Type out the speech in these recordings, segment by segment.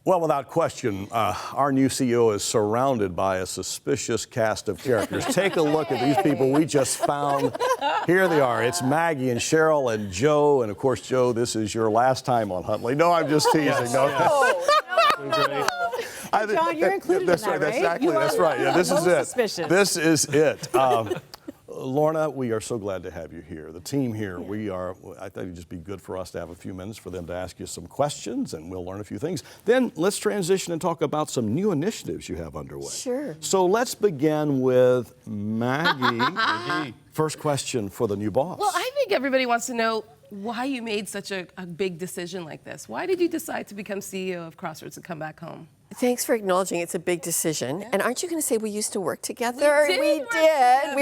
Well, without question, our new CEO is surrounded by a suspicious cast of characters. Take a look at these people we just found. Here they are. It's Maggie and Cheryl and Joe. And of course, Joe, this is your last time on Huntley. No, I'm just teasing. Yes. No. No. John, you're included that's in that, right? Exactly. You That's are right. Yeah, this is it. suspicious. This is it. Lorna, we are so glad to have you here. The team here, I thought it'd just be good for us to have a few minutes for them to ask you some questions, and we'll learn a few things. Then let's transition and talk about some new initiatives you have underway. Sure. So let's begin with Maggie. First question for the new boss. Well, I think everybody wants to know why you made such a big decision like this. Why did you decide to become CEO of Crossroads and come back home? Thanks for acknowledging it's a big decision. Yeah. And aren't you going to say we used to work together? We did.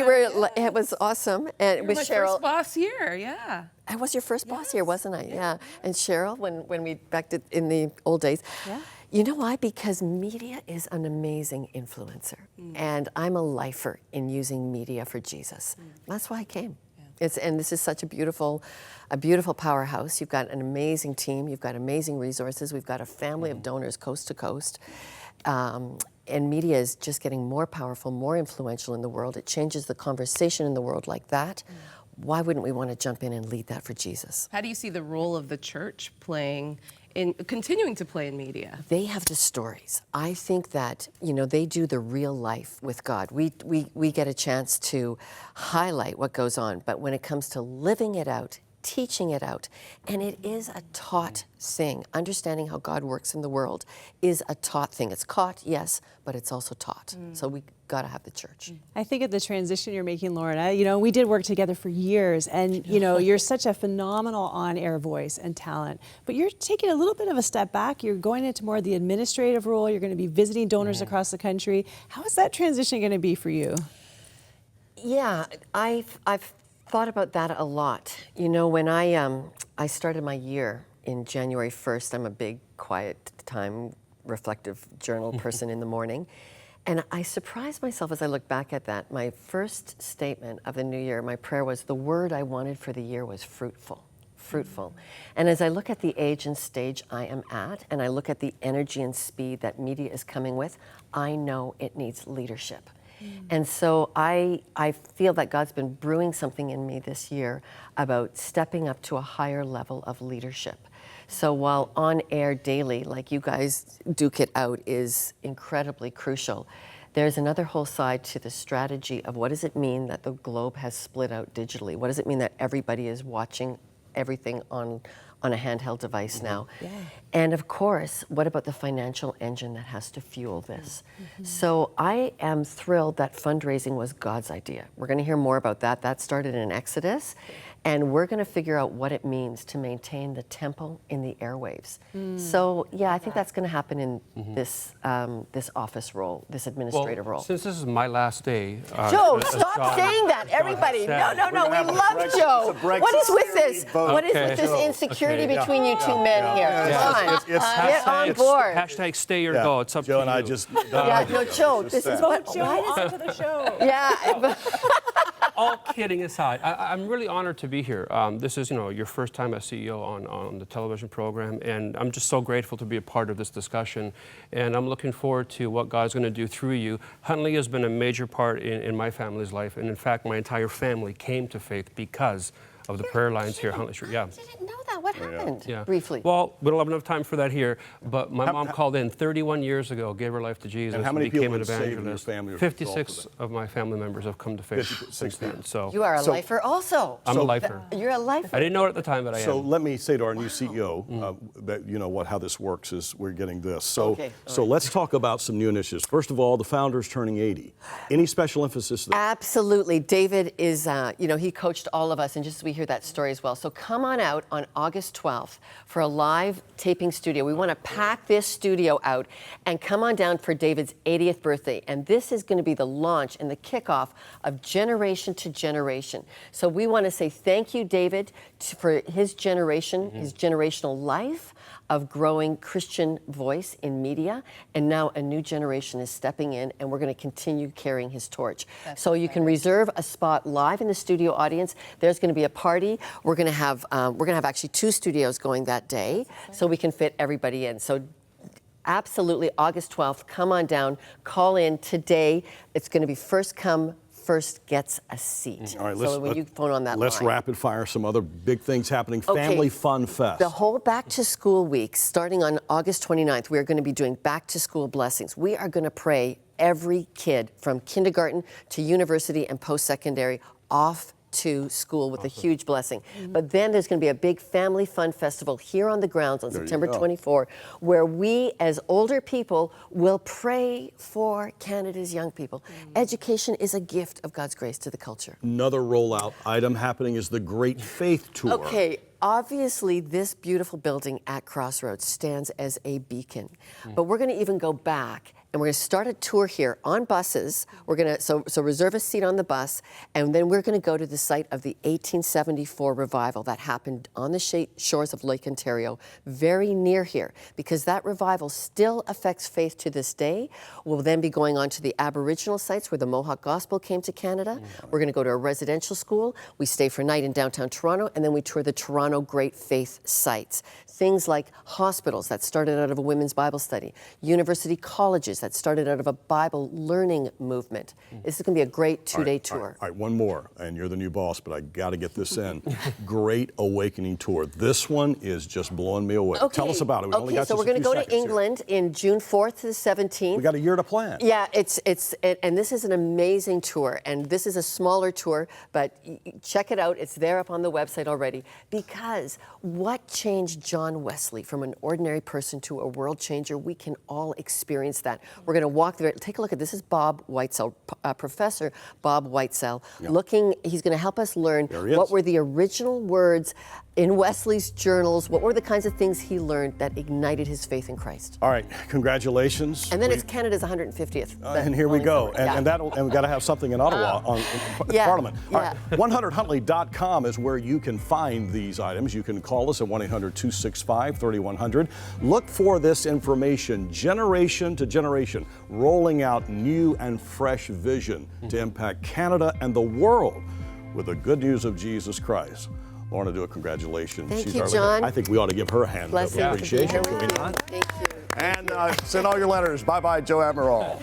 It was awesome. And with Cheryl. My first boss here, yeah. I was your first boss here, wasn't I? Yeah. And Cheryl, when we back in the old days. Yeah. You know why? Because media is an amazing influencer. And I'm a lifer in using media for Jesus. That's why I came. And this is such a beautiful powerhouse. You've got an amazing team. You've got amazing resources. We've got a family of donors coast to coast. And media is just getting more powerful, more influential in the world. It changes the conversation in the world like that. Why wouldn't we want to jump in and lead that for Jesus? How do you see the role of the church continuing to play in media? They have the stories. I think that, they do the real life with God. We get a chance to highlight what goes on, but when it comes to living it out, teaching it out, and it is a taught thing. Understanding how God works in the world is a taught thing. It's caught, yes, but it's also taught. So we got to have the church. I think of the transition you're making, Lorna. We did work together for years, and you're such a phenomenal on-air voice and talent. But you're taking a little bit of a step back. You're going into more of the administrative role. You're going to be visiting donors across the country. How is that transition going to be for you? Yeah, I've thought about that a lot. When I started my year in January 1st, I'm a big, quiet time, reflective journal person in the morning. And I surprised myself as I look back at that. My first statement of the new year, my prayer was, the word I wanted for the year was fruitful. Fruitful. And as I look at the age and stage I am at, and I look at the energy and speed that media is coming with, I know it needs leadership. And so I feel that God's been brewing something in me this year about stepping up to a higher level of leadership. So while on air daily, like you guys duke it out, is incredibly crucial, there's another whole side to the strategy of what does it mean that the globe has split out digitally? What does it mean that everybody is watching everything on a handheld device now? Yeah. And of course, what about the financial engine that has to fuel this? So I am thrilled that fundraising was God's idea. We're going to hear more about that. That started in Exodus. And we're going to figure out what it means to maintain the temple in the airwaves. So yeah, I think that's going to happen in this office role, this administrative role. Since this is my last day, Joe, stop saying that, everybody. No, we love Joe. What is with this? What is with this insecurity between you two men here? Come on, get on board. Hashtag stay or go. It's up Joe to and you. I just. Joe, this is what. Joe onto the show. Yeah. All kidding aside, I'm really honored to be here. This is, your first time as CEO on the television program, and I'm just so grateful to be a part of this discussion. And I'm looking forward to what God's going to do through you. Huntley has been a major part in my family's life, and in fact, my entire family came to faith because of the prayer lines here at Huntley Street. Yeah. I didn't know that. What happened? Yeah. Briefly. Well, we don't have enough time for that here, but my mom called in 31 years ago, gave her life to Jesus, and how many became people an have saved evangelist. your family? 56 of my family members have come to faith since then. So you are a lifer also. I'm a lifer. You're a lifer. I didn't know it at the time, but I am. So let me say to our new CEO that how this works is we're getting this. So let's talk about some new initiatives. First of all, the founder's turning 80. Any special emphasis there? Absolutely. David is, he coached all of us, and just as we hear that story as well. So come on out on August 12th for a live taping studio. We want to pack this studio out and come on down for David's 80th birthday. And this is going to be the launch and the kickoff of Generation to Generation. So we want to say thank you, David, for his generation, his generational life of growing Christian voice in media, and now a new generation is stepping in, and we're going to continue carrying his torch. So you can reserve a spot live in the studio audience. There's going to be a party. We're going to have actually 2 studios going that day, so we can fit everybody in. So Absolutely, August 12th. Come on down. Call in today. It's going to be first come, first gets a seat. All right, so when you phone on that let's line. rapid fire some other big things happening. Okay. Family Fun Fest. The whole back to school week, starting on August 29th, we are going to be doing back to school blessings. We are going to pray every kid from kindergarten to university and post-secondary off to school with a huge blessing. But then there's going to be a big family fun festival here on the grounds on September 24, where we as older people will pray for Canada's young people. Education is a gift of God's grace to the culture. Another rollout item happening is the Great Faith Tour. Okay, obviously this beautiful building at Crossroads stands as a beacon, but we're going to even go back and we're going to start a tour here on buses. We're going to so reserve a seat on the bus, and then we're going to go to the site of the 1874 revival that happened on the shores of Lake Ontario, very near here, because that revival still affects faith to this day. We'll then be going on to the Aboriginal sites where the Mohawk Gospel came to Canada. We're going to go to a residential school. We stay for a night in downtown Toronto, and then we tour the Toronto Great Faith sites. Things like hospitals that started out of a women's Bible study, university colleges that started out of a Bible learning movement. This is going to be a great two-day tour. All right, one more, and you're the new boss, but I got to get this in. Great Awakening Tour. This one is just blowing me away. Okay. Tell us about it. We only got so just we're a going to few go to seconds here. England in June 4th to the 17th. We got a year to plan. Yeah, and this is an amazing tour, and this is a smaller tour, but check it out. It's there up on the website already. Because what changed John Wesley from an ordinary person to a world changer? We can all experience that. We're going to walk there. Take a look at this. Is Bob Whitesell, Professor Bob Whitesell. He's going to help us learn what were the original words in Wesley's journals, what were the kinds of things he learned that ignited his faith in Christ. All right, congratulations. And then it's Canada's 150th. And here we go. And we've got to have something in Ottawa in Parliament. All right, 100huntley.com is where you can find these items. You can call us at 1-800-265-3100. Look for this information, generation to generation, rolling out new and fresh vision to impact Canada and the world with the good news of Jesus Christ. Lorna Dueck, congratulations. Thank you, John. I think we ought to give her a hand of appreciation. Thank you. And send all your letters. Bye-bye, Joe Admiral.